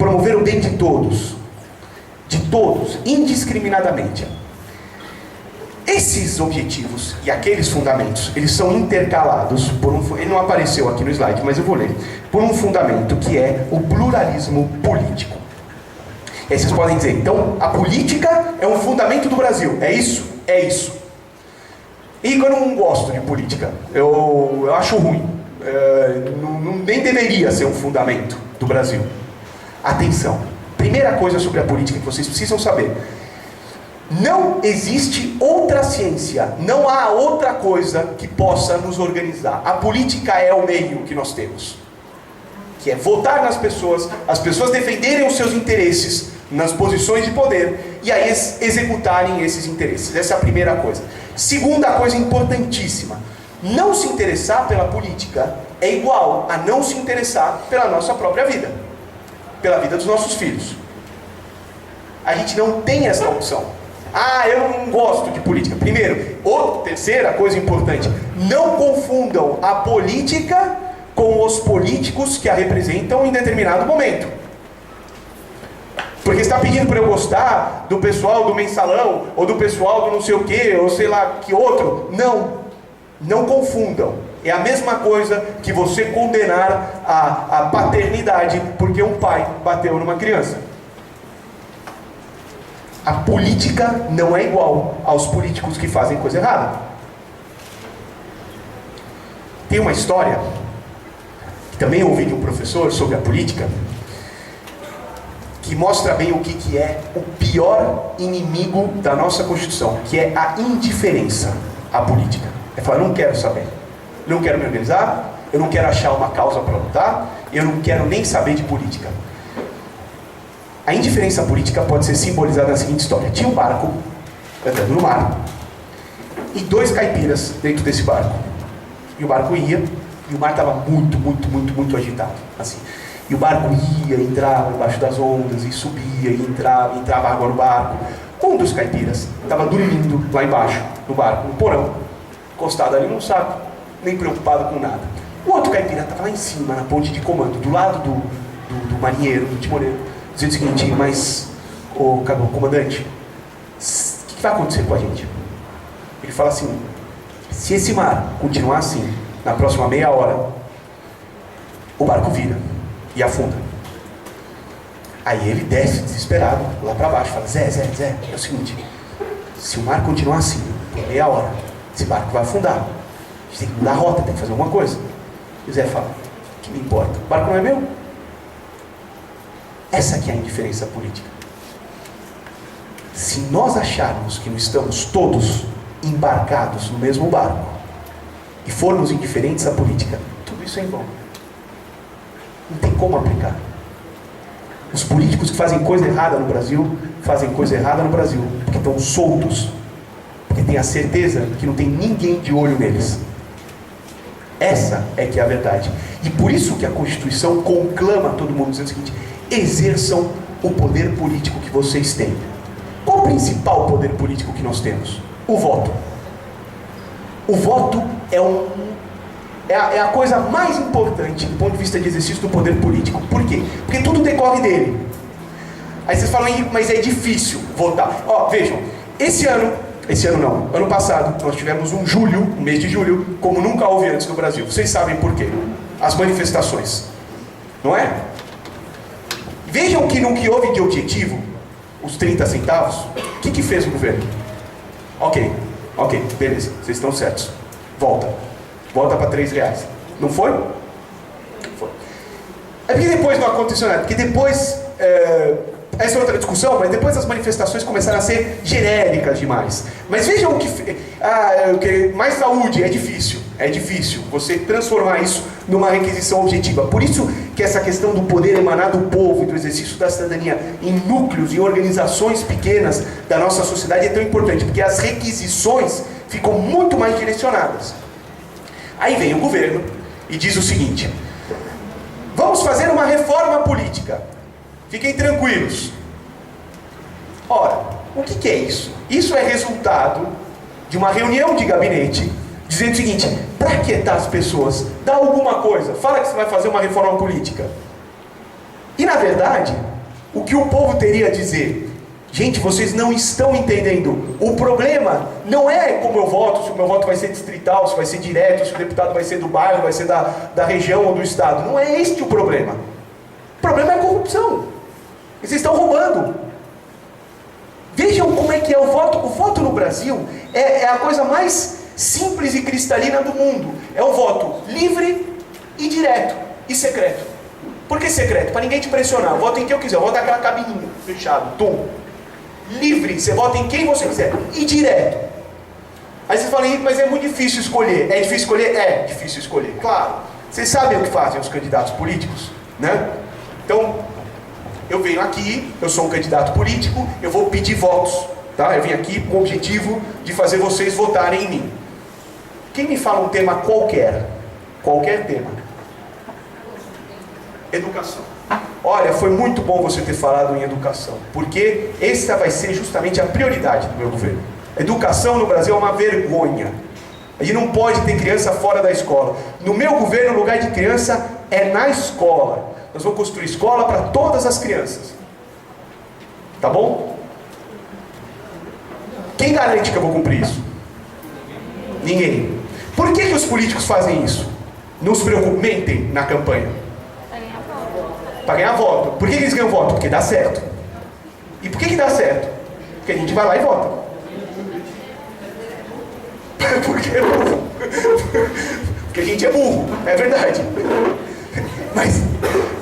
promover o bem de todos, indiscriminadamente. Esses objetivos e aqueles fundamentos, eles são intercalados por ele não apareceu aqui no slide, mas eu vou ler, por um fundamento que é o pluralismo político. E aí vocês podem dizer, então a política é um fundamento do Brasil, é isso? É isso. E eu não gosto de política, eu acho ruim, nem deveria ser um fundamento do Brasil. Atenção, primeira coisa sobre a política que vocês precisam saber: não existe outra ciência, não há outra coisa que possa nos organizar. A política é o meio que nós temos, que é votar nas pessoas, as pessoas defenderem os seus interesses nas posições de poder e aí executarem esses interesses. Essa é a primeira coisa. Segunda coisa importantíssima: não se interessar pela política é igual a não se interessar pela nossa própria vida, pela vida dos nossos filhos. A gente não tem essa opção. Ah, eu não gosto de política. Primeiro, terceira coisa importante: não confundam a política com os políticos que a representam em determinado momento. Porque você está pedindo para eu gostar do pessoal do mensalão, ou do pessoal do não sei o que, ou sei lá que outro. Não confundam. É a mesma coisa que você condenar a paternidade porque um pai bateu numa criança. A política não é igual aos políticos que fazem coisa errada. Tem uma história, que também ouvi de um professor sobre a política, que mostra bem o que é o pior inimigo da nossa Constituição, que é a indiferença à política. É falar, eu não quero saber, não quero me organizar, eu não quero achar uma causa para lutar, eu não quero nem saber de política. A indiferença política pode ser simbolizada na seguinte história: tinha um barco andando no mar e dois caipiras dentro desse barco, e o barco ia, e o mar estava muito agitado assim. E o barco ia, entrava embaixo das ondas, e subia, e entrava água no barco. Um dos caipiras estava dormindo lá embaixo no barco, no porão, encostado ali num saco, nem preocupado com nada. O outro caipira estava lá em cima, na ponte de comando, do lado do marinheiro, do timoneiro, dizendo o seguinte: mas, ô comandante, o que vai acontecer com a gente? Ele fala assim: se esse mar continuar assim, na próxima meia hora, o barco vira e afunda. Aí ele desce desesperado lá para baixo, fala: Zé, é o seguinte, se o mar continuar assim por meia hora, esse barco vai afundar, a gente tem que mudar a rota, tem que fazer alguma coisa. E o Zé fala: o que me importa? O barco não é meu. Essa que é a indiferença política. Se nós acharmos que não estamos todos embarcados no mesmo barco e formos indiferentes à política, tudo isso é em vão. Não tem como aplicar. Os políticos que fazem coisa errada no Brasil, fazem coisa errada no Brasil porque estão soltos, porque têm a certeza que não tem ninguém de olho neles. Essa é que é a verdade. E por isso que a Constituição conclama todo mundo dizendo o seguinte: exerçam o poder político que vocês têm. Qual o principal poder político que nós temos? O voto. O voto é a coisa mais importante do ponto de vista de exercício do poder político. Por quê? Porque tudo decorre dele. Aí vocês falam: mas é difícil votar. Vejam, ano passado, nós tivemos um mês de julho, como nunca houve antes no Brasil. Vocês sabem por quê? As manifestações, não é? Vejam que no que houve de objetivo, os 30 centavos, o que fez o governo? Ok, beleza, vocês estão certos. Volta para R$3. Não foi? Foi. É porque depois não aconteceu nada, porque depois, essa é outra discussão, mas depois as manifestações começaram a ser genéricas demais. Mas vejam o que mais saúde é difícil você transformar isso numa requisição objetiva. Por isso que essa questão do poder emanar do povo e do exercício da cidadania em núcleos e organizações pequenas da nossa sociedade é tão importante, porque as requisições ficam muito mais direcionadas. Aí vem o governo e diz o seguinte: vamos fazer uma reforma política, fiquem tranquilos. Ora, o que é isso? Isso é resultado de uma reunião de gabinete dizendo o seguinte: para aquietar as pessoas, dá alguma coisa, fala que você vai fazer uma reforma política. E na verdade, o que o povo teria a dizer? Gente, vocês não estão entendendo. O problema não é como eu voto, se o meu voto vai ser distrital, se vai ser direto, se o deputado vai ser do bairro, vai ser da região ou do estado. Não é este o problema. O problema é a corrupção. E vocês estão roubando. Vejam como é que é o voto. O voto no Brasil é a coisa mais simples e cristalina do mundo. É o voto livre e direto e secreto. Por que secreto? Para ninguém te pressionar. Eu voto em quem eu quiser. Eu voto naquela cabininha, fechado, tum. Livre, você vota em quem você quiser. E direto. Aí você fala, mas é muito difícil escolher. É difícil escolher? É difícil escolher. Claro. Vocês sabem o que fazem os candidatos políticos, né? Então, eu venho aqui, eu sou um candidato político, eu vou pedir votos, tá? Eu vim aqui com o objetivo de fazer vocês votarem em mim. Quem me fala um tema qualquer tema? Educação. Olha, foi muito bom você ter falado em educação, porque essa vai ser justamente a prioridade do meu governo. Educação no Brasil é uma vergonha. A gente não pode ter criança fora da escola. No meu governo, o lugar de criança é na escola. Nós vamos construir escola para todas as crianças. Tá bom? Quem garante que eu vou cumprir isso? Ninguém. Por que os políticos fazem isso? Não se preocupem, mentem na campanha. Para ganhar voto. Por que eles ganham voto? Porque dá certo. E por que dá certo? Porque a gente vai lá e vota. Porque a gente é burro, é verdade. Mas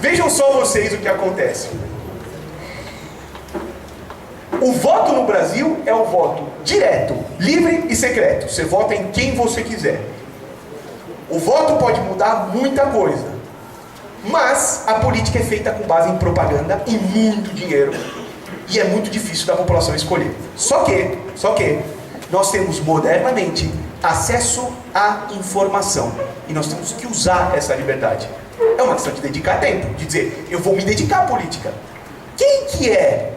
vejam só vocês o que acontece. O voto no Brasil é o voto direto, livre e secreto. Você vota em quem você quiser. O voto pode mudar muita coisa. Mas a política é feita com base em propaganda e muito dinheiro. E é muito difícil da população escolher. Só que nós temos modernamente acesso à informação. E nós temos que usar essa liberdade. É uma questão de dedicar tempo, de dizer, eu vou me dedicar à política. Quem que é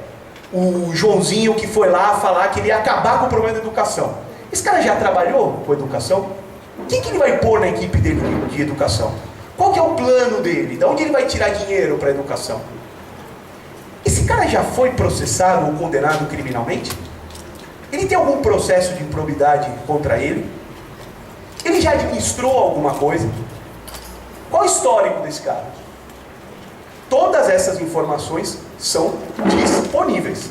o Joãozinho que foi lá falar que ele ia acabar com o problema da educação? Esse cara já trabalhou com educação? Quem que ele vai pôr na equipe dele de educação? Qual que é o plano dele? De onde ele vai tirar dinheiro para a educação? Esse cara já foi processado ou condenado criminalmente? Ele tem algum processo de improbidade contra ele? Ele já administrou alguma coisa? Qual é o histórico desse cara? Todas essas informações são disponíveis.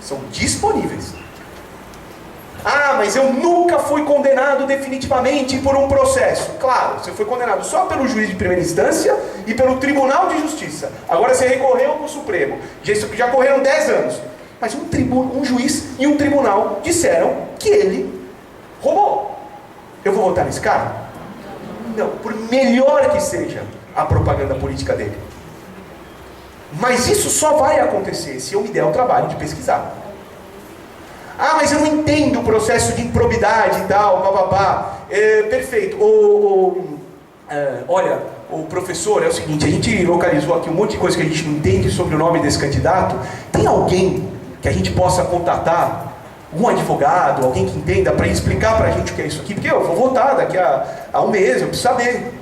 São disponíveis. Ah, mas eu nunca fui condenado definitivamente por um processo. Claro, você foi condenado só pelo juiz de primeira instância e pelo Tribunal de Justiça. Agora você recorreu para o Supremo. Já correram 10 anos. Mas um juiz e um tribunal disseram que ele roubou. Eu vou votar nesse cara? Não, por melhor que seja a propaganda política dele. Mas isso só vai acontecer se eu me der o trabalho de pesquisar. Ah, mas eu não entendo o processo de improbidade e tal, papapá. Perfeito. Olha, o professor, é o seguinte, a gente localizou aqui um monte de coisa que a gente não entende sobre o nome desse candidato. Tem alguém que a gente possa contatar? Um advogado, alguém que entenda, para explicar para a gente o que é isso aqui? Porque eu vou votar daqui a um mês, eu preciso saber.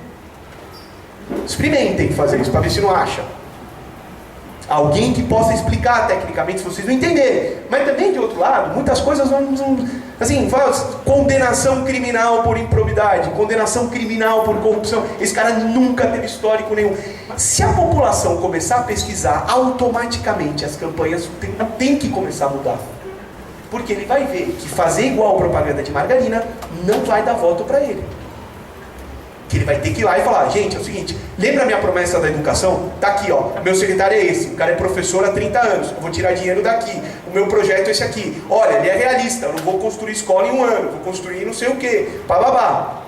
Experimentem fazer isso, para ver se não acha. Alguém que possa explicar tecnicamente, se vocês não entenderem. Mas também, de outro lado, muitas coisas não assim, condenação criminal por improbidade, condenação criminal por corrupção. Esse cara nunca teve histórico nenhum. Se a população começar a pesquisar, automaticamente as campanhas têm que começar a mudar. Porque ele vai ver que fazer igual a propaganda de margarina não vai dar voto para ele. Que ele vai ter que ir lá e falar, gente, é o seguinte, lembra a minha promessa da educação? Tá aqui, ó, meu secretário é esse, o cara é professor há 30 anos, eu vou tirar dinheiro daqui, o meu projeto é esse aqui. Olha, ele é realista, eu não vou construir escola em um ano, vou construir não sei o quê, bababá.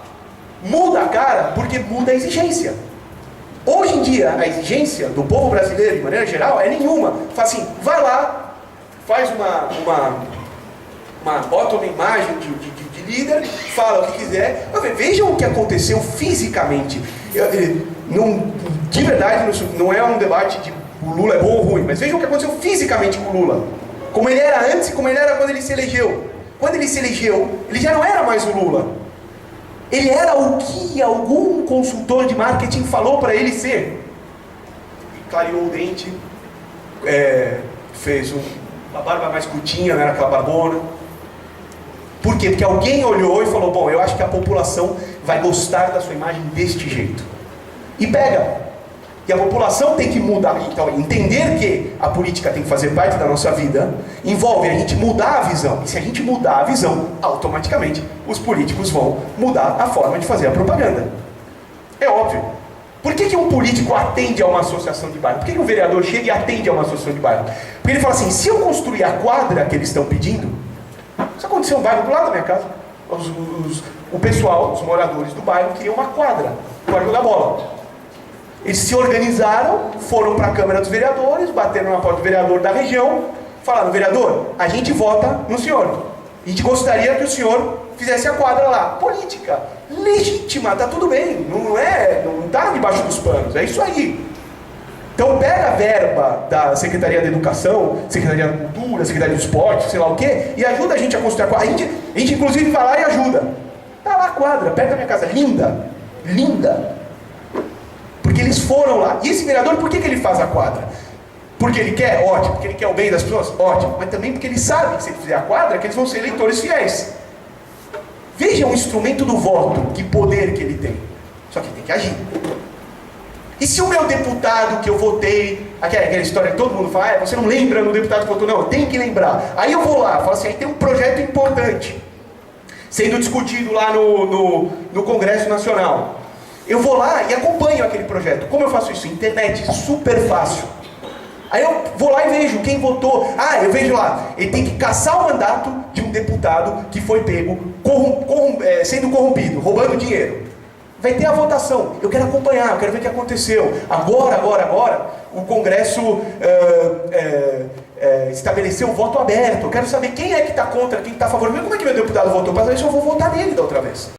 Muda a cara, porque muda a exigência. Hoje em dia, a exigência do povo brasileiro, de maneira geral, é nenhuma. Fala assim, vai lá, faz bota uma imagem de líder, fala o que quiser. Vejam o que aconteceu fisicamente. De verdade, não é um debate de o Lula é bom ou ruim, mas vejam o que aconteceu fisicamente com o Lula. Como ele era antes e como ele era quando ele se elegeu. Quando ele se elegeu, ele já não era mais o Lula. Ele era o que algum consultor de marketing falou para ele ser. E clareou o dente, fez uma barba mais curtinha, não era aquela barbona. Por quê? Porque alguém olhou e falou, bom, eu acho que a população vai gostar da sua imagem deste jeito. E pega. E a população tem que mudar. Então, entender que a política tem que fazer parte da nossa vida envolve a gente mudar a visão. E se a gente mudar a visão, automaticamente os políticos vão mudar a forma de fazer a propaganda. É óbvio. Por que um político atende a uma associação de bairro? Por que um vereador chega e atende a uma associação de bairro? Porque ele fala assim, se eu construir a quadra que eles estão pedindo, isso aconteceu no bairro do lado da minha casa. O pessoal, os moradores do bairro, queriam uma quadra para jogar bola. Eles se organizaram, foram para a Câmara dos Vereadores, bateram na porta do vereador da região, falaram, vereador, a gente vota no senhor. A gente gostaria que o senhor fizesse a quadra lá. Política, legítima, tá tudo bem, não está debaixo dos panos, é isso aí. Então pega a verba da Secretaria da Educação, Secretaria da Cultura, Secretaria do Esporte, sei lá o quê, e ajuda a gente a construir a quadra. A gente inclusive vai lá e ajuda. Tá lá a quadra, perto da minha casa, linda, linda. Porque eles foram lá. E esse vereador, por que ele faz a quadra? Porque ele quer? Ótimo. Porque ele quer o bem das pessoas? Ótimo. Mas também porque ele sabe que se ele fizer a quadra, que eles vão ser eleitores fiéis. Veja o instrumento do voto, que poder que ele tem. Só que ele tem que agir. E se o meu deputado que eu votei, aquela história que todo mundo fala, você não lembra no deputado que votou? Não, tem que lembrar. Aí eu vou lá, falo assim, aí tem um projeto importante, sendo discutido lá no Congresso Nacional. Eu vou lá e acompanho aquele projeto. Como eu faço isso? Internet, super fácil. Aí eu vou lá e vejo quem votou. Eu vejo lá, ele tem que caçar o mandato de um deputado que foi pego sendo corrompido, roubando dinheiro. Vai ter a votação. Eu quero acompanhar, eu quero ver o que aconteceu. Agora, o Congresso estabeleceu o voto aberto. Eu quero saber quem é que está contra, quem está a favor. Como é que meu deputado votou? Para saber se eu vou votar nele da outra vez.